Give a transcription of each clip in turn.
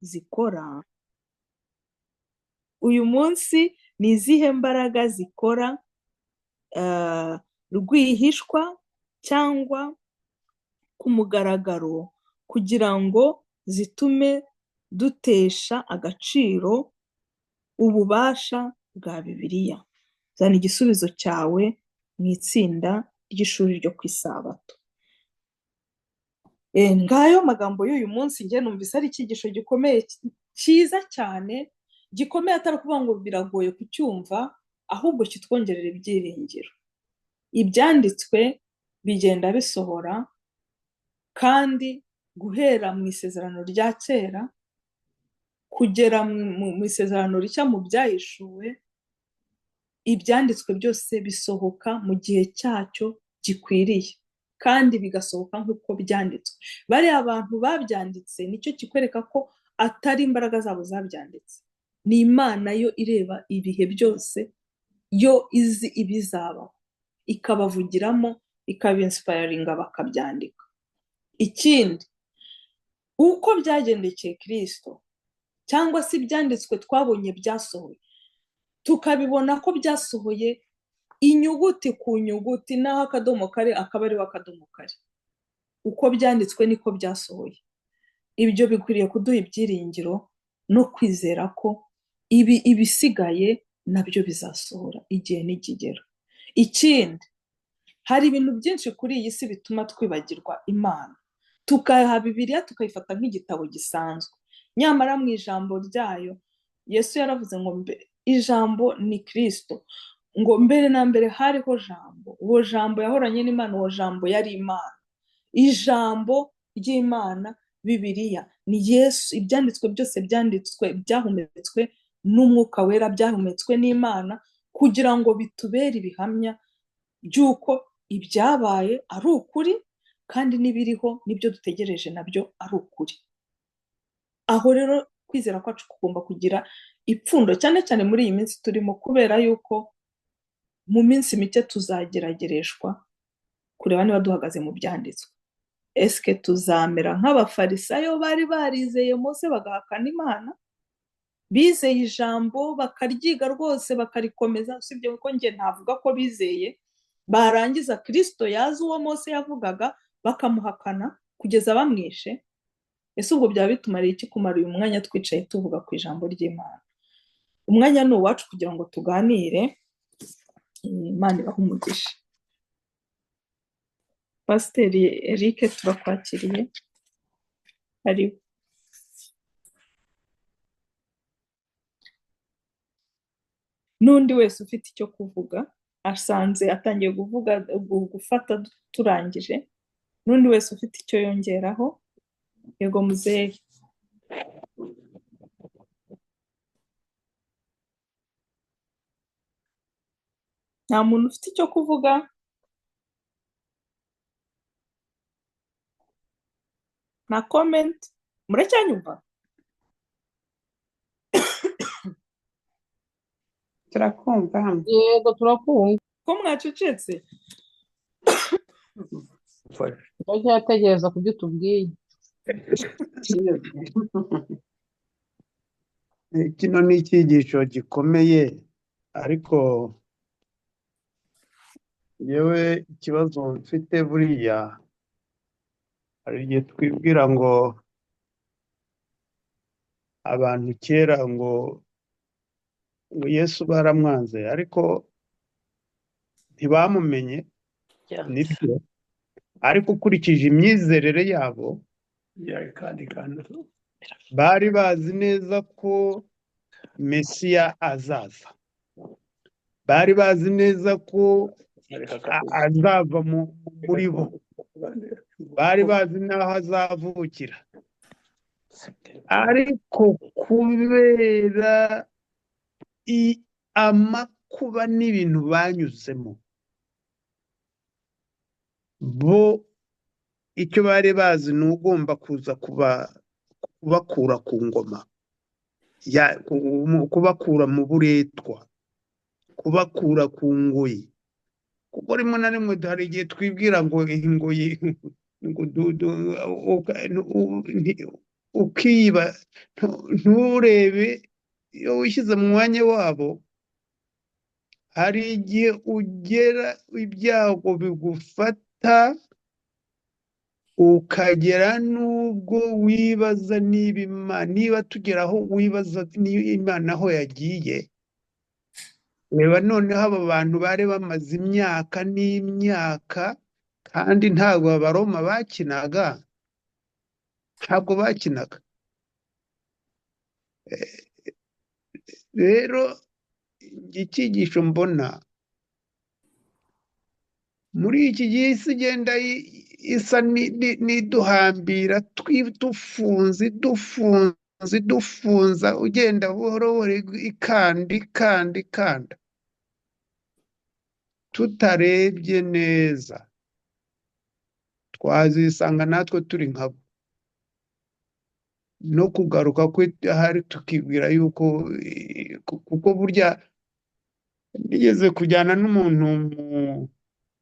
zikora? Uyu munsi ni izihe mbaraga zikora rwihishwa cyangwa ku mugaragaro kugira ngo zitume dutesha agaciro ububasha bwa Bibiliya? Zana igisubizo cyawe mu itsinda ry'ishuri ryo ku isabato. Ngayo magambo y'uyu munsi, njye numvise ari icyigisho gikomeye cyiza cyane, gikomeye atari ukuvuga ngo biragoye kucyumva, ahubwo kitwongerera ibyiringiro. Ibyanditswe bigenda bisohora, kandi guhera mu isezerano rya kera kugera mu isezerano rishya mu byahishuwe, ibyanditswe byose bisohoka mu gihe cyacyo gikwiriye, kandi bigasohoka nk'uko byanditswe. Bariya abantu babyanditse, nicyo kikwereka ko atari imbaraga zabo zabyanditse, ni Imana yo ireba ibihe byose, yo izi ibizabaho, ikabavugiramo, ikabinsipayaringa bakabyandika. Ikindi, uko byagendekeye Kristo cyangwa se ibyanditswe twabonye byasohoye, tukabibona ko byasohoye inyuguti ku nyuguti, naho akadomo kare akaba ariho akadomo kare, uko byanditswe niko byasohoye. Ibyo bikwiriye kuduha ibyiringiro no kwizera ko ibisigaye nabyo bizasohora igihe nikigera. Ikindi, hari ibintu byinshi kuri iyi si bituma twibagirwa Imana, tukaha Bibiliya tukayifata nk'igitabo gisanzwe. Nyamara mu ijambo ryayo Yesu yaravuze ngo ijambo ni Kristo, ngo mbere na mbere hariho jambo, uwo jambo yahoranye n'Imana, uwo jambo yari Imana. Ijambo ry'Imana Bibiliya ni Yesu. Ibyanditswe byose byanditswe, byahumetswe n'Umwuka Wera, byahumetswe n'Imana kugira ngo bitubere ibihamya by'uko ibyabaye ari ukuri, kandi n'ibiriho n'ibyo dutegereje nabyo ari ukuri. Aho rero kwizera kwacu kugomba kugira ipfundo, cyane cyane muri iyi minsi turimo, kubera yuko mu minsi mike tuzageragereshwa kureba niba duhagaze mu byanditswe. Eske tuzamera nk'abafarisayo bari barizeye Mose bagahakana Imana, bizeye ijambo bakaryiga rwose bakarikomeza, usibye ko njye ntavuga ko bizeye, barangiza Kristo yazi uwo Mose yavugaga bakamuhakana kugeza bamwishe? Ese ubwo byaba bitumariye iki kumara uyu mwanya twicaye tuvuga ku ijambo ry'Imana? Umwanya ni uwacu kugira ngo tuganire. Imana ibahe umugisha. Pasiteri Eric, turakwakiriye. Hariho n'undi wese ufite icyo kuvuga, asanze atangiye kuvuga gufata turangije, n'undi wese ufite icyo yongeraho. Yego muzehe. Nta muntu ufite icyo kuvuga? Na comment? Muracyanyumva? Turakumva. Yego turakumva. Ko mwacecetse? Turacyategereza kubyo tubwiye. Kino ni icyigisho gikomeye, ariko yewe ikibazo mfite buriya, hari igihe twibwira ngo abantu kera ngo Yesu baramwanze, ariko ntibamumenye, nibyo, ariko ukurikije imyizerere yabo bari bazi neza ko Mesiya azaza, bari bazi neza ko azava muri bo, bari bazi n'aho azavukira, ariko kubera amakuba n'ibintu banyuzemo, bo icyo bari bazi ni ugomba kuza kubakura ku ngoma, kubakura mu buretwa, kubakura ku ngoyi. Kuko rimwe na rimwe hari igihe twibwira ngo ingoyi ukiba nturebe. Iyo wishyize mu mwanya wabo, hari igihe ugera ibyago bigufata, ukagera n'ubwo wibaza niba tugera aho wibaza niba Imana aho yagiye. Reba noneho aba bantu bari bamaze imyaka n'imyaka, kandi ntabwo abaroma bakinaga, ntabwo bakinaga. Rero icyigisho mbona muri iki gihe isi igenda isa n'iduhambira, dufunza, ugenda buhoro buhoro, ikanda, tutarebye neza twazisanga natwe turi nkabo. No kugaruka kwe ahari tukibwira yuko kuko burya nigeze kujyana n'umuntu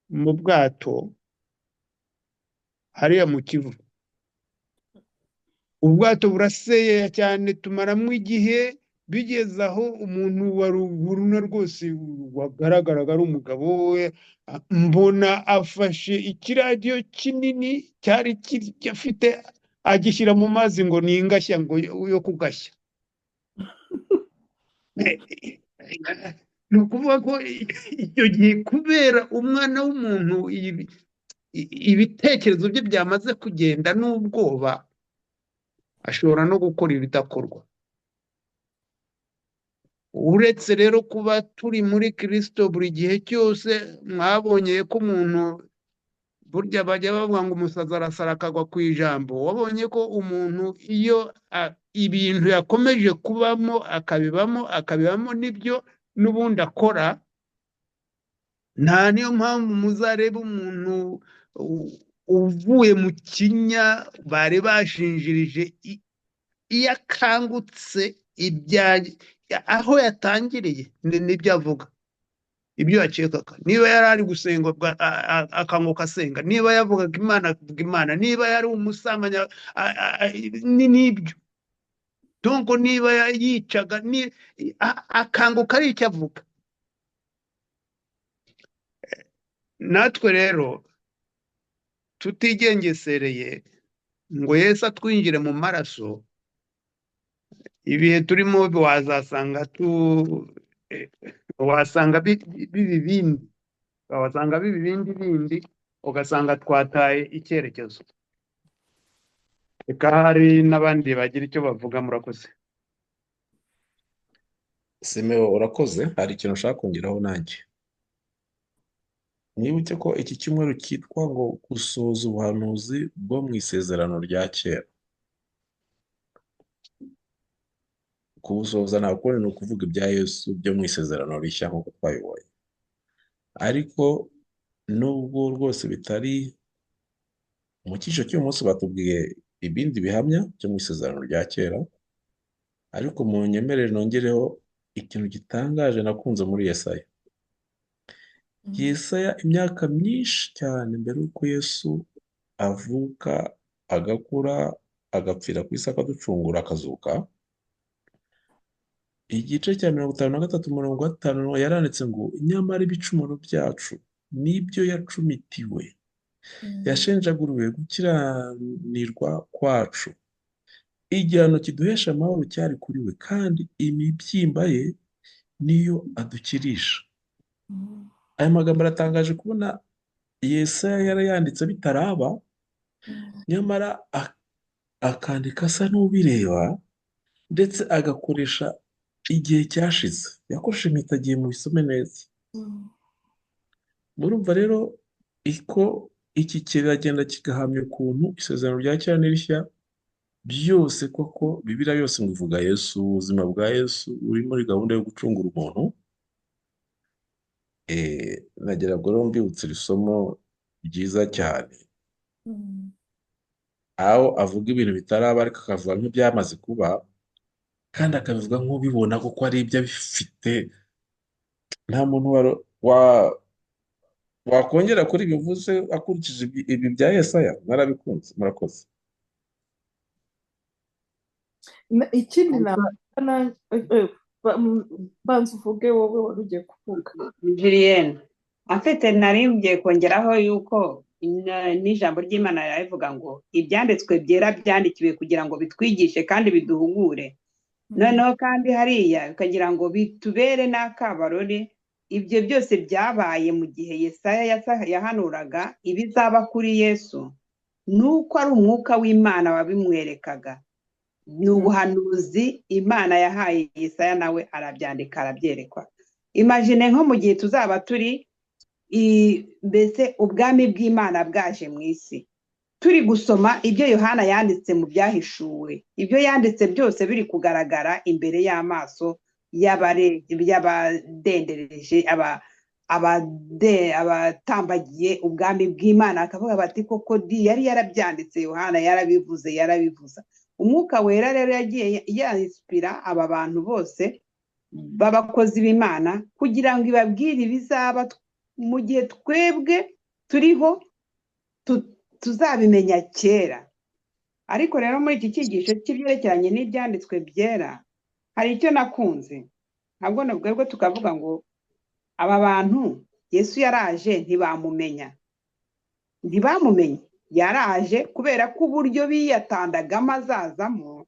mu bwato hariya mu Kivu. Ubwato buraseyeya cyane, tumaramo igihe, bigeze aho umuntu wa ruguru na rwose wagaragaraga ari umugabo we, mbona afashe ikiradiyo kinini cyari gifite, agishyira mu mazi ngo ni ingashya, ngo yo kugashya. Ni ukuvuga ko icyo gihe kubera umwana w'umuntu ibitekerezo bye byamaze kugenda n'ubwoba, ashobora no gukora ibidakorwa. Uretse rero kuba turi muri Kristo buri gihe cyose, mwabonye ko umuntu burya bajya bavuga ngo umusazi arasara akagwa ku ijambo. Wabonye ko umuntu iyo ibintu yakomeje kubamo akabibamo nibyo n'ubundi akora, nta niyo mpamvu muzareba umuntu uvuye mu kinya bari bashinjirije, iyo akangutse aho yatangiriye nibyo avuga, ibyo yakekaga. Niba yari ari gusenga akanguka asenga, niba yavugaga Imana avuga Imana, niba yari umusamanya n'ibyo. Donc niba yicaga akanguka ari icyo avuga. Natwe rero tutigengesereye ngo Yesu atwinjire mu maraso, ibihe turimo wasanga bibi bindi, ugasanga twataye icyerekezo. Reka hari n'abandi bagira icyo bavuga. Murakoze. Simewo, urakoze. Hari ikintu ushaka kongeraho nanjye? Mwibuke ko iki cyumweru cyitwa ngo gusohoza ubuhanuzi bwo mu isezerano rya kera. Kubusohoza ntabwo ni ukuvuga ibya Yesu byo mu isezerano rishya nk'uko twabibonye, ariko nubwo rwose bitari mu cyiciro cy'uyu munsi, batubwiye ibindi bihamya byo mu isezerano rya kera, ariko mu nyemerere nongereho ikintu gitangaje nakunze muri Yesaya. Yesaya imyaka myinshi cyane mbere y'uko Yesu avuka, agakura, agapfira ku isi, akaducungura, akazuka, igice cya 53:5 yaranditse ngo nyamara ibicumuro byacu nibyo yacumitiwe, yashenjaguriwe gukiranirwa kwacu, igihano kiduhesha amahoro cyari kuri we, kandi imibyimba ye niyo adukirisha. Aya magambo aratangaje kubona Yesaya yarayanditse bitaraba, nyamara akandika asa n'ubireba, ndetse agakoresha igihe cyashize, yakoresheje impitagihe mu bisome neza. Murumva rero ko iki kiragenda kigahamya ukuntu isezerano rya kera n'irishya byose koko Bibiliya yose ngo ivuga Yesu, ubuzima bwa Yesu uri muri gahunda yo gucungura umuntu. Nagira ngo rero mbibutse iri somo ryiza cyane, aho avuga ibintu bitaraba ariko akavuga nk'ibyamaze kuba, kandi akabivuga nk'ubibona kuko ari ibyo abifite. Nta muntu wakongera kuri bivuze akurikije ibi bya Yesaya. Mwarabikunze. Murakoze. ikindi ariko banza uvuge wowe wari ugiye kuvuga. Julienne afite nari ngiye kongeraho yuko n'ijambo ry'Imana riravuga ngo ibyanditswe byera byandikiwe kugira ngo bitwigishe kandi biduhugure, noneho kandi hariya bikagira ngo bitubere n'akabarore. Ibyo byose byabaye mu gihe Yesaya yahanuraga ibizaba kuri Yesu, nuko ari umwuka w'Imana wabimwerekaga. Ni ubuhanuzi Imana yahaye Yesaya, nawe arabyandika arabyerekwa. Imagine nko mu gihe tuzaba turi mbese ubwami bw'Imana bwaje mu isi, turi gusoma ibyo Yohana yanditse mu byahishuwe, ibyo yanditse byose biri kugaragara imbere y'amaso y'abadendereje abatambagiye ubwami bw'Imana, akavuga bati koko yari yarabyanditse, Yohana yarabivuza. Umwuka wera rero yagiye yainspira aba bantu bose b'abakozi b'Imana kugira ngo ibabwire ibizaba mu gihe twebwe turiho tuzabimenya kera. Ariko rero muri iki cyigisho cy'ibyerekeranye n'ibyanditswe byera hari icyo nakunze. Ntabwo nabwo tukavuga ngo aba bantu Yesu yaraje ntibamumenye, yaraje kubera ko uburyo biyatandagamo azazamo,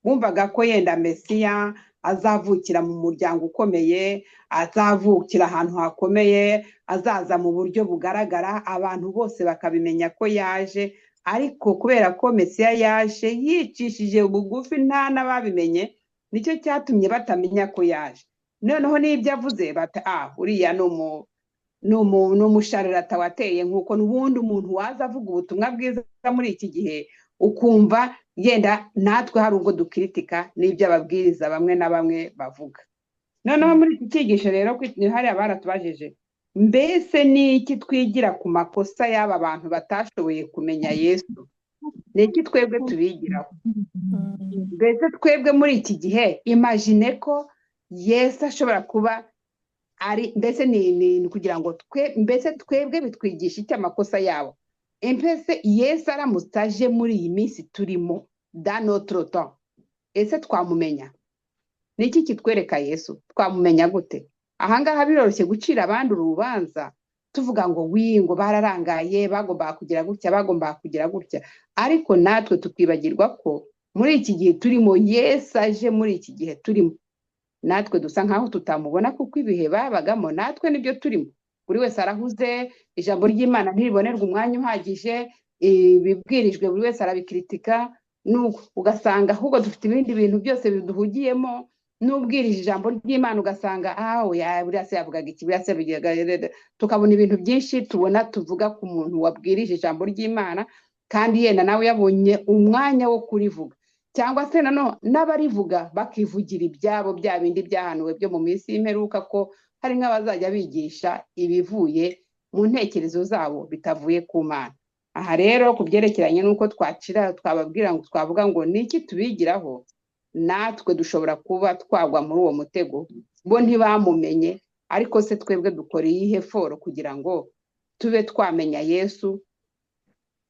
bumvaga ko yenda Mesiya azavukira mu muryango ukomeye, azavukira ahantu hakomeye, azaza mu buryo bugaragara, abantu bose bakabimenya ko yaje. Ariko kubera ko Mesiya yaje yicishije bugufi, nta n'ababimenye, nicyo cyatumye batamenya ko yaje. Noneho n'ibyo avuze bati uriya ni umushararata wateye, nk'uko n'ubundi umuntu waza avuga ubutumwa bwiza muri iki gihe ukumva yenda natwe hari ubwo dukritika n'ibyo ababwiriza bamwe na bamwe bavuga. Noneho muri iki cyigisho rero hariya baratubajije, mbese ni iki twigira ku makosa y'aba bantu batashoboye kumenya Yesu? Ni iki twebwe tubigiraho? Mbese twebwe muri iki gihe imagine ko Yesu ashobora kuba ari, mbese ni kugira ngo mbese twebwe bitwigisha icyo amakosa yabo. Mbese Yesu aramutse aje muri iyi minsi turimo dans notre temps, ese twamumenya? Ni iki kitwereka Yesu? Twamumenya gute? Ahangaha biroroshye gucira abandi urubanza tuvuga ngo ngo bararangaye, bagomba kugira gutya, ariko natwe tukibagirwa ko muri iki gihe turimo Yesu aje muri iki gihe turimo, natwe dusa nkaho tutamubona kuko ibihe babagamo natwe nibyo turimo. Buri wese arahuze, ijambo ry'Imana ntiribonerwa umwanya uhagije, ibibwirijwe buri wese arabikritika, nuko ugasanga ahubwo dufite ibindi bintu byose biduhugiyemo. N'ubwirije ijambo ry'Imana ugasanga buriya se yavugaga iki, buriya se tukabona ibintu byinshi tubona tuvuga ku muntu wabwirije ijambo ry'Imana, kandi yenda nawe yabonye umwanya wo kurivuga, cyangwa se n'abarivuga bakivugira ibyabo bya bindi byahanuwe byo mu minsi y'imperuka, ko hari nk'abazajya bigisha ibivuye mu ntekerezo zabo bitavuye ku Mana. Aha rero ku byerekeranye n'uko twababwira ngo twavuga ngo ni iki tubigiraho, natwe dushobora kuba twagwa muri uwo mutego. Bo ntibamumenye, ariko se twebwe dukora iyihe foro kugira ngo tube twamenya Yesu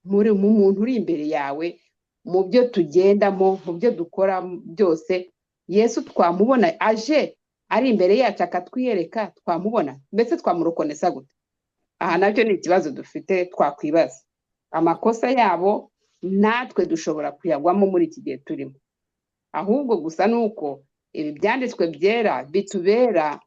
mu muntu uri imbere yawe, mu byo tugendamo, mu byo dukora byose. Yesu twamubona aje ari imbere yacu akatwiyereka, twamubona, mbese twamurokonesa gute? Aha nabyo ni ikibazo dufite twakwibaza. Amakosa yabo natwe dushobora kuyagwamo muri iki gihe turimo. Ahubwo gusa nuko ibi byanditswe byera bitubera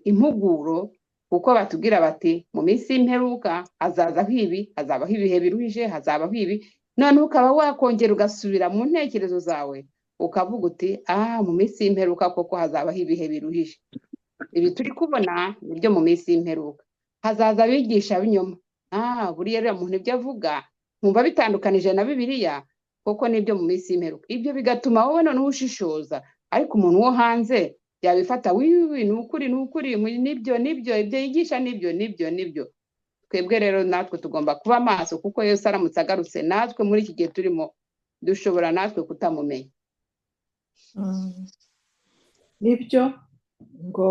impuguro, kuko batubwira bati mu minsi y'imperuka hazabaho ibi, hazabaho ibihe biruhije, hazabaho ibi. None ukaba wakongera ugasubira mu ntekerezo zawe ukavuga uti mu minsi y'imperuka koko hazabaho ibihe biruhije. Ibi turi kubona nibyo mu minsi y'imperuka. Hazaza abigisha b'inyuma, buriya rero muntu ibyo avuga nkumva bitandukanije na Bibiliya, koko nibyo mu minsi y'imperuka. Ibyo bigatuma wowe noneho ushishoza, ariko umuntu wo hanze yabifata ni ukuri nibyo ibyo yigisha nibyo. Twebwe rero natwe tugomba kuba maso, kuko Yesu aramutse agarutse natwe muri iki gihe turimo dushobora natwe kutamumenya. Nibyo ngo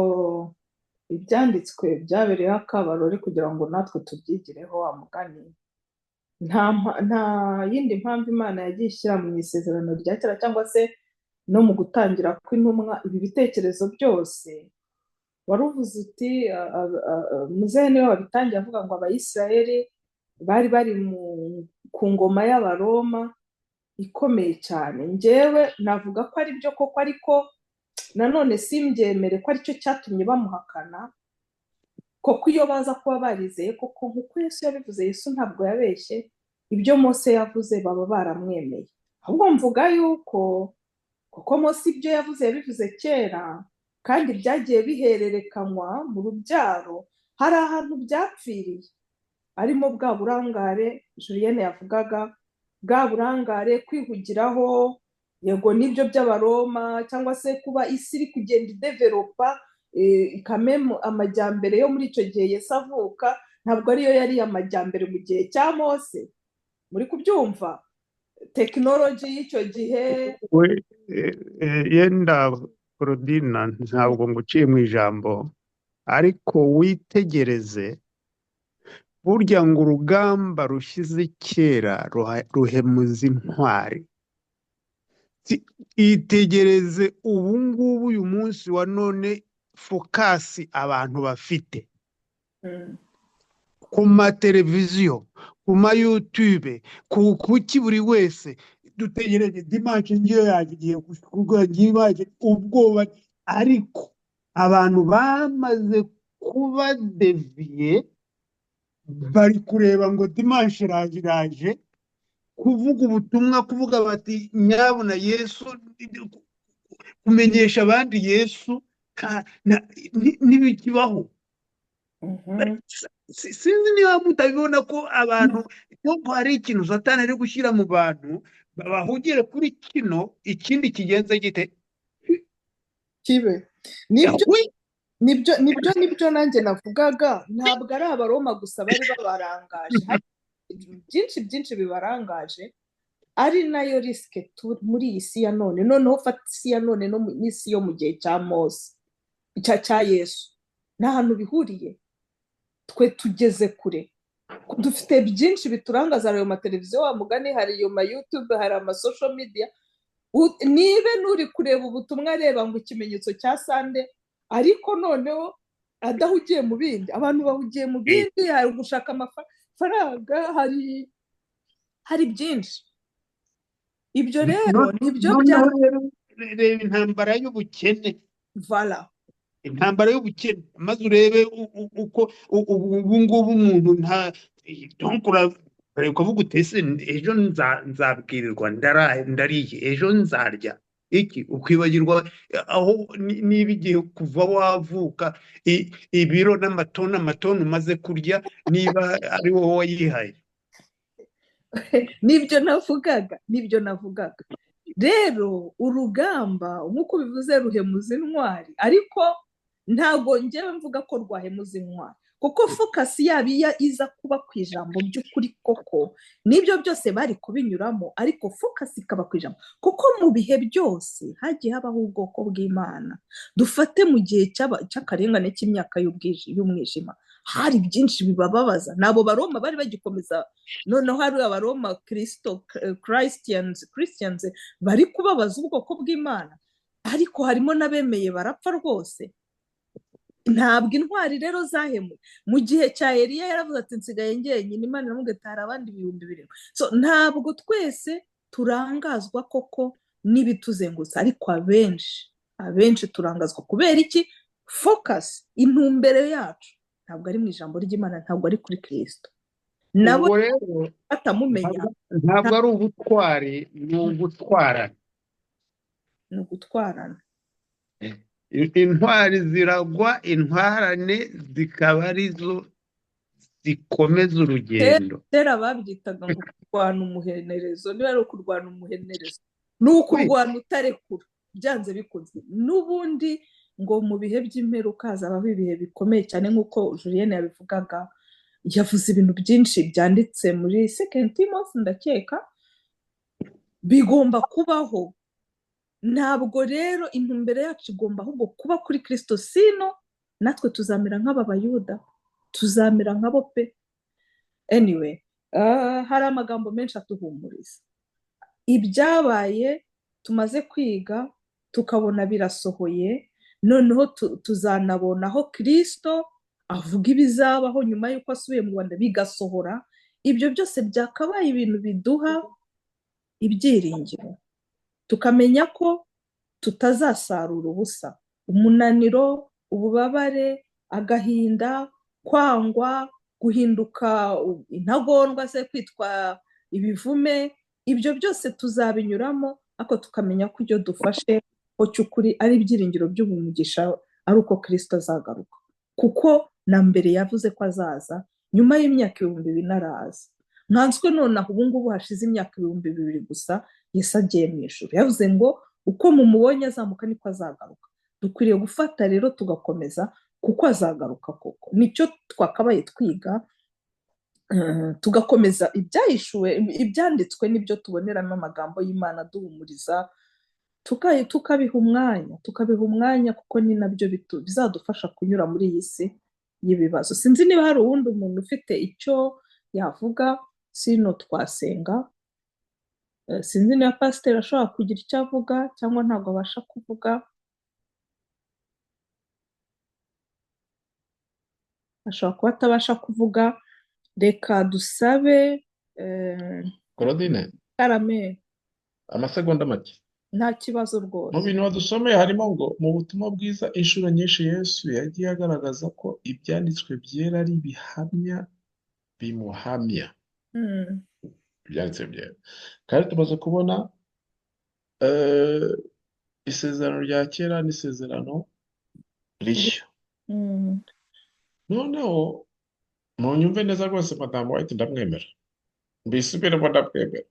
ibyanditswe byabereyeho akabarore kugira ngo natwe tubyigireho. Mugani nta yindi mpamvu Imana yagiye ishyira mu isezerano rya kera, cyangwa se no mu gutangira kw'intumwa ibi bitekerezo byose wari uvuze uti muzehe niwe wabitangiye avuga ngo abayisiraheli bari bari ku ngoma y'abaroma ikomeye cyane. Njyewe navuga ko ari byo koko, ariko nanone simbyemere ko aricyo cyatumye bamuhakana. Koko iyo baza kuba barizeye koko nk'uko Yesu yabivuze, Yesu ntabwo yabeshye, ibyo Mose yavuze baba baramwemeye. Ahubwo mvuga yuko kuko Mose ibyo yavuze yabivuze kera, kandi byagiye bihererekanywa mu rubyaro, hari ahantu byapfiriye, harimo bwa burangare Julienne yavugaga, bwa burangare kwihugiraho, yego nibyo by'abaroma, cyangwa se kuba isi iri kugenda idevelopa ikamemo amajyambere yo muri icyo gihe Yesu avuka, ntabwo ariyo yari amajyambere mu gihe cya Mose. Muri kubyumva tekinoloji y'icyo gihe. yenda Claudine, ntabwo nguciye mu ijambo, ariko witegereze burya ngo urugamba rushyize kera ruhemuza intwari. Itegereze ubu ngubu uyu munsi wa none fokasi abantu bafite ku mateleviziyo, ku ma YouTube, kuki buri wese dutegereje dimanche ngiyo yagiye kurwanya ubwoba, ariko abantu bamaze kuba deviye, bari kureba ngo dimanche iraje kuvuga ubutumwa, kuvuga bati nyabuna Yesu, kumenyesha abandi Yesu ntibikibaho. Sinzi niba mutabibona ko abantu, nubwo hari ikintu Satani ari gushyira mu bantu, bahugire kuri kino, ikindi kigenze gite kibe. Nibyo nanjye navugaga, ntabwo ari abaroma gusa bari babarangaje, hari byinshi bibarangaje, ari nayo risike muri iyi si ya none. Noneho ufata isi ya none n'isi yo mu gihe cya Mose, cya Yesu, nta hantu bihuriye. Twe tugeze kure, dufite byinshi biturangaza, ayo mateleviziyo wa mugani, hari iyo ma YouTube, hari ama social media. Nibe nuri kureba ubutumwa areba ngo ikimenyetso cya sande, ariko noneho adahugiye mu bindi. Abantu bahugiye mu bindi, hari gushaka amafaranga, hari byinshi. Ibyo rero nibyo reba intambara y'ubukene, vala intambara y'ubukene, maze urebe uko ubu ngubu umuntu ukavuga utese ejo nzabwirirwa ndariye, ejo nzarya iki, ukibagirwa aho niba igihe kuva wavuka ibiro n'amatoni umaze kurya, niba ari wowe wayihaye. nibyo navugaga. Rero urugamba nk'uko bivuze ruhemuza intwari, ariko ntabwo njyewe mvuga ko rwahemuza intwari, kuko fokasi yabo iyo iza kuba ku ijambo ry'ukuri koko, n'ibyo byose bari kubinyuramo, ariko fokasi ikaba ku ijambo. Kuko mu bihe byose hagiye habaho ubwoko bw'Imana. Dufate mu gihe cy'akarengane cy'imyaka y'umwijima, hari byinshi bibababaza. Nabo baroma bari bagikomeza, noneho hari abaroma Christians bari kubabaza ubwoko bw'Imana, ariko harimo n'abemeye barapfa rwose. Ntabwo intwari rero zahemuye. Mu gihe cya Eliya yaravuze ati nsigaye njyenyine, Imana iramubwira ati hari abandi 7,000. So ntabwo twese turangazwa koko n'ibituzengurutse, ariko abenshi turangazwa kubera iki? Focus, intumbero yacu ntabwo ari mu ijambo ry'Imana, ntabwo ari kuri Kristo. Nabo rero batamumenya, ntabwo ari ubutwari, ni ugutwarana. ni ugutwarana. Intwari ziragwa, intwarane zikaba arizo zikomeza urugendo. Kera babyitaga ngo kurwana umuhenerezo. Niba ari ukurwana umuhenerezo, ni ukurwana utarekura, byanze bikunze. N'ubundi ngo mu bihe by'imperuka hazabaho ibihe bikomeye cyane, nk'uko Julienne yabivugaga. Yavuze ibintu byinshi byanditse muri 2 Timothy, ndakeka bigomba kubaho. Ntabwo rero intumbero yacu igomba ahubwo kuba kuri Kristo, sino natwe tuzamera nk'Abayuda, tuzamera nk'abo pe. Anyway, hari amagambo menshi atuhumuriza. Ibyabaye tumaze kwiga tukabona birasohoye, noneho tuzanabona aho Kristo avuga ibizabaho nyuma y'uko asubiye mu Rwanda bigasohora. Ibyo byose byakabaye ibintu biduha ibyiringiro, tukamenya ko tutazasarura ubusa. Umunaniro, ububabare, agahinda, kwangwa, guhinduka intagondwa se, kwitwa ibivume, ibyo byose tuzabinyuramo, ariko tukamenya ko ibyo dufashe ko cy'ukuri ari ibyiringiro by'umugisha, ari uko Kristo azagaruka, kuko na mbere yavuze ko azaza nyuma y'imyaka 2000 araza. Nkanswe nonaha ubu ngubu hashize imyaka 2000 gusa Yesu agiye mu ijuru. Yavuze ngo uko mumubonye azamuka niko azagaruka. Dukwiriye gufata rero tugakomeza, kuko azagaruka koko. Nicyo twakabaye twiga, tugakomeza ibyahishuwe, ibyanditswe n'ibyo tuboneramo amagambo y'Imana duhumuriza, tukabiha umwanya, kuko ni nabyo bizadufasha kunyura muri iyi si y'ibibazo. Sinzi niba hari uwundi umuntu ufite icyo yavuga, sino twasenga. Sinzi niba pasiteri ashobora kugira icyo avuga cyangwa ntabwo abasha kuvuga. Ashobora kuba atabasha kuvuga. Reka dusabe Claudine, Karame. amasegonda make. Nta kibazo Mu rwose. bintu wadusomeye harimo ngo mu butumwa bwiza inshuro nyinshi Yesu yagiye agaragaza ko ibyanditswe byera ari ibihamya bimuhamya. Ibyanditswe byera. Kandi tumaze kubona isezerano rya kera n'isezerano rishya. Noneho munyumve neza rwose, Madamu White ndamwemera, mbisubiremo ndamwemera,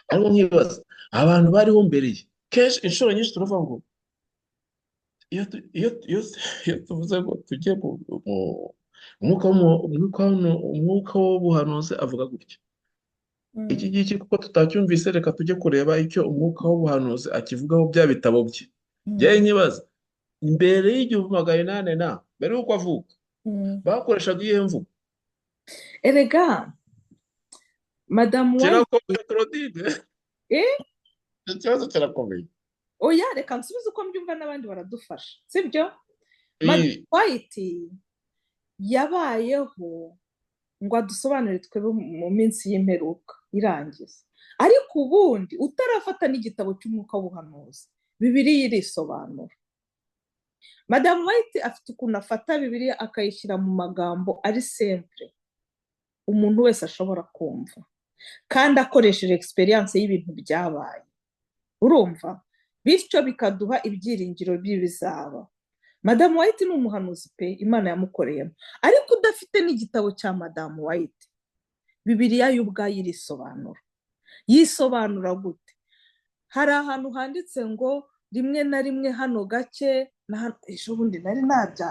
ariko nkibaza abantu bariho mbere ye. Kenshi inshuro nyinshi turavuga ngo iyo tuvuze ngo tujye mu umwuka w'ubuhanuzi avuga gutya. Iki ngiki kuko tutacyumvise, reka tujye kureba icyo umwuka w'ubuhanuzi akivugaho bya bitabo bye. Njyewe nkibaza, mbere y'1800 mbere y'uko avuka bakoreshaga iyihe mvugo? Erega Madamu White, Kirakomeye Claudine, ikibazo kirakomeye. oya reka nsubize uko mbyumva n'abandi baradufasha, sibyo? Madamu White yabayeho ngo adusobanurire twebwe mu minsi y'imperuka irangiza, ariko ubundi utarafata n'igitabo cy'umwuka w'ubuhanuzi, Bibiliya irisobanura. Madamu White afite ukuntu afata Bibiliya akayishyira mu magambo ari simple, umuntu wese ashobora kumva, kandi akoresheje experience y'ibintu byabaye, urumva, bityo bikaduha ibyiringiro by'ibizaba. Madamu White ni umuhanuzi pe, Imana yamukoreyemo, ariko udafite n'igitabo cya Madamu White, Bibiliya y'ubwayo irisobanura. Yisobanura gute? Hari ahantu handitse ngo rimwe na rimwe hano gake, ejo bundi nari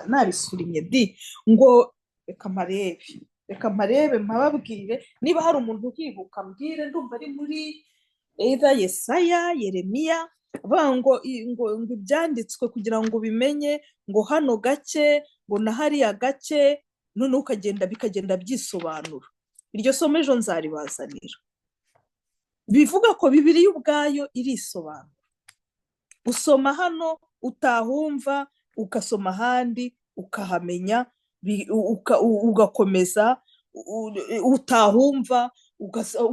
nabisurimye ngo reka mparebe mpababwire, niba hari umuntu uhibuka mbwire, ndumva ari muri Yesaya, Yeremiya, ngo ibyanditswe kugira ngo bimenye ngo hano gake, ngo na hariya gake, none bikagenda byisobanura. Iryo somo ejo nzaribazanira. Bivuga ko Bibiliya ubwayo irisobanura. Usoma hano utahumva, ugasoma ahandi ukahamenya, ugakomeza, utahumva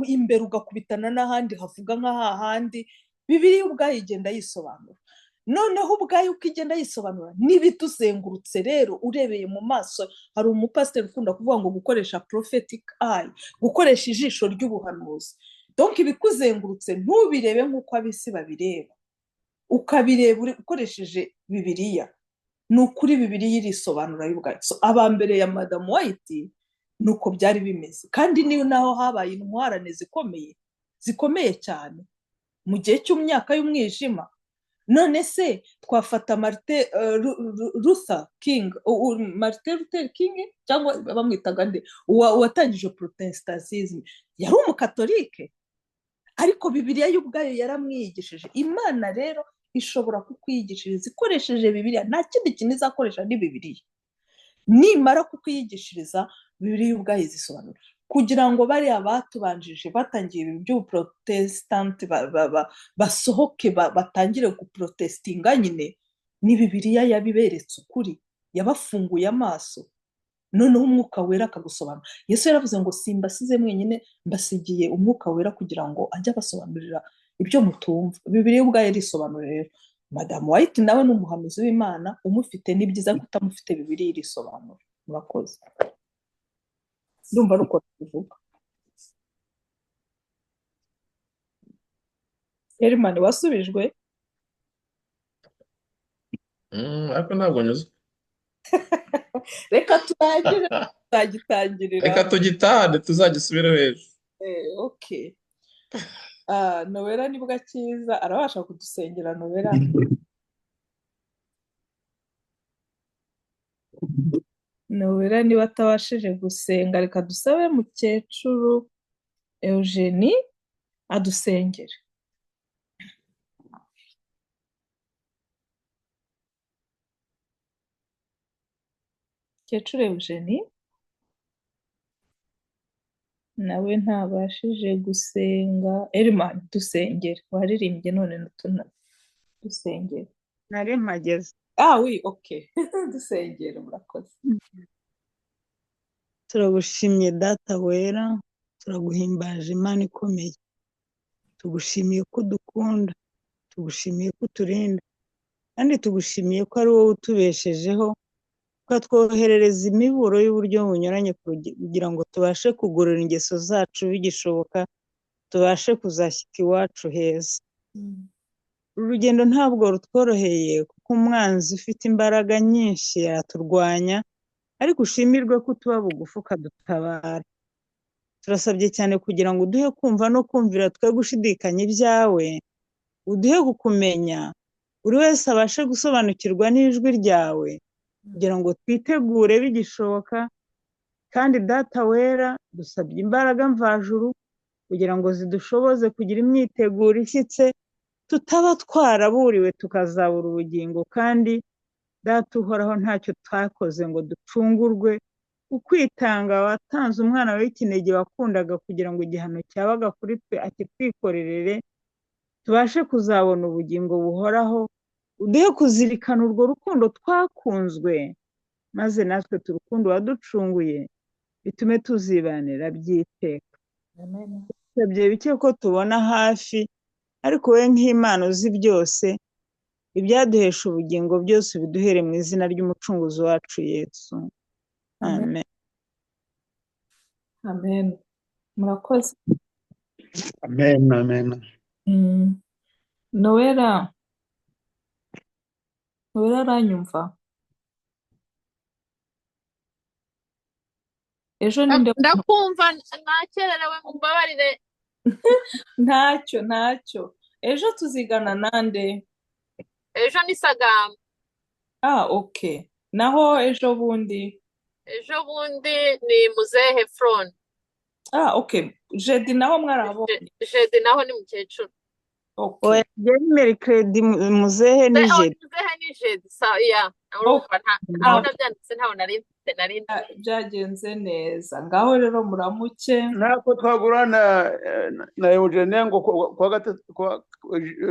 imbere ugakubitana n'ahandi havuga nk'ahandi. Bibiliya ubwayo igenda yisobanura. Noneho ubwayo uko igenda yisobanura n'ibituzengurutse rero urebeye mu maso. Hari umupasiteri ukunda kuvuga ngo gukoresha prophetic eye, gukoresha ijisho ry'ubuhanuzi. Donc ibikuzengurutse ntubirebe nk'uko ab'isi babireba, ukabireba ukoresheje Bibiliya. Ni ukuri Bibiliya irisobanura y'ubwayo. Abambere ya Madamu White nuko byari bimeze, kandi niyo naho habaye intwarane zikomeye cyane mu gihe cy'umyaka y'umwijima. None se twafata Martin Luther King cyangwa bamwitaga nde, uwatangije Protestantism, yari umukatolike, ariko Bibiliya y'ubwayo yaramwigishije. Imana rero ishobora kukwigishiriza ikoresheje Bibiliya, nta kindi kintu izakoresha ni Bibiliya. Nimara kukwigishiriza, Bibiliya ubwayo izisobanura. kugira ngo bariya batubanjije batangiye ibintu by'ubuprotesitanti basohoke batangire guprotestinga nyine, ni Bibiliya yabiberetse ukuri, yabafunguye amaso, noneho umwuka wera akagusobanura. Yesu yaravuze ngo simbasize mwenyine, mbasigiye umwuka wera kugira ngo ajye abasobanurira ibyo mutumva. Bibiliya ubwayo irisobanura rero. Madamu White nawe ni umuhanuzi w'Imana, umufite ni byiza ko utamufite, Bibiliya irisobanura. Murakoze. Ndumva ari uko tuvuga. Herman wasubijwe? ariko ntabwo nyuze. Reka turangire, tuzagitangirira. Reka tugitahane tuzagisubire hejuru. Okay. Nowera nibwo akiza arabasha kudusengera. Nowera niba atabashije gusenga, reka dusabe mukecuru Eugenie adusengere. Mukecuru Eugenie nawe ntabashije gusenga. Herman dusengere, waririmbye none dusengere. nari mpageze. Oui, okay. Dusengere. Murakoze. Turagushimiye data wera, turaguhimbaje Imana ikomeye, tugushimiye ko udukunda, tugushimiye ko uturinda, kandi tugushimiye ko ari wowe utubeshejeho, ukatwoherereza imiburo y'uburyo bunyuranye kugira ngo tubashe kugorora ingeso zacu bigishoboka, tubashe kuzashyika iwacu heza. Uru rugendo ntabwo rutworoheye kuko umwanzi ufite imbaraga nyinshi araturwanya, ariko ushimirwe ko utuba bugufi ukadutabara. Turasabye cyane kugira ngo uduhe kumva no kumvira, twe gushidikanya ibyawe, uduhe kukumenya, buri wese abashe gusobanukirwa n'ijwi ryawe, kugira ngo twitegure bigishoboka. Kandi data wera, dusabye imbaraga mvajuru kugira ngo zidushoboze kugira imyiteguro ishyitse, tutaba twaraburiwe tukazabura ubugingo. Kandi data uhoraho, ntacyo twakoze ngo ducungurwe, ukwitanga watanze umwana w'ikinege wakundaga kugira ngo igihano cyabaga kuri twe akitwikorerere, tubashe kuzabona ubugingo buhoraho. Uduhe kuzirikana urwo rukundo twakunzwe, maze natwe turukundo waducunguye, bitume tuzibanira by'iteka. Amen. Dusabye bike ko tubona hafi, ariko we nk'Imana uzi byose, ibyaduhesha ubugingo byose biduhere mu izina ry'umucunguzi wacu Yesu. Amen. Amen. Murakoze. amen amen. Nowera aranyumva? Ejo ninde? ndakumva nakererewe, mumbabarire. Ntacyo. Ejo tuzigana nande? Ejo ni Sagamba. Okay. Naho ejo bundi? Ejo bundi ni Muzehe Fron. Okay. Jedi naho mwarahabonye? Jedi naho ni mukecuru. Okay. Oya, jeri mercredi muzehe ni jedi. Muzehe ni Jedi. Ya, urumva aho nabyanditse ntaho nari Byagenze neza. Ngaho rero muramuke. Ntabwo twagurana na Eugenie ngo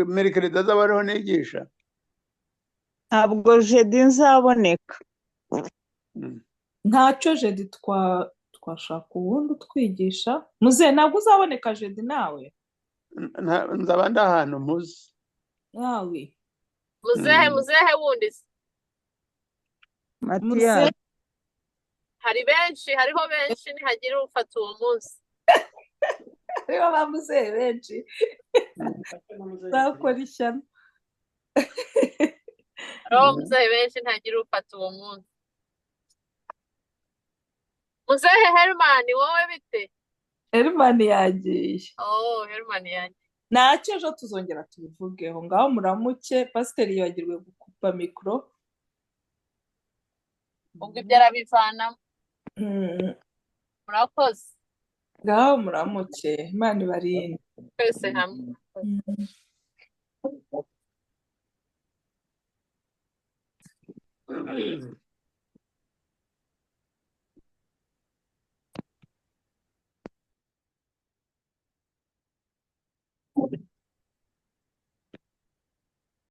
mercredi azaba ariho nigisha. Ntabwo jedi nzaboneka. Ntacyo Jedi twashaka ubundi utwigisha. Muzehe ntabwo uzaboneka Jedi nawe? Nzaba ndi ahantu muzi. Nawe Muzehe wundi se? Matiyasi. hariho benshi ntihagira ufata uwo munsi. Hariho ba muzehe benshi. Zakora ishyano. Hariho muzehe benshi ntihagira ufata uwo munsi. Muzehe Herman, wowe bite? Herman yagiye. Herman yagiye. Ntacyo, ejo tuzongera tubivugeho. Ngaho muramuke. Pasiteri yibagirwe gukupa mikoro. Ubwo ibyo arabivanamo. Murakoze. Ngaho muramuke. Imana ibarinde. Twese hamwe.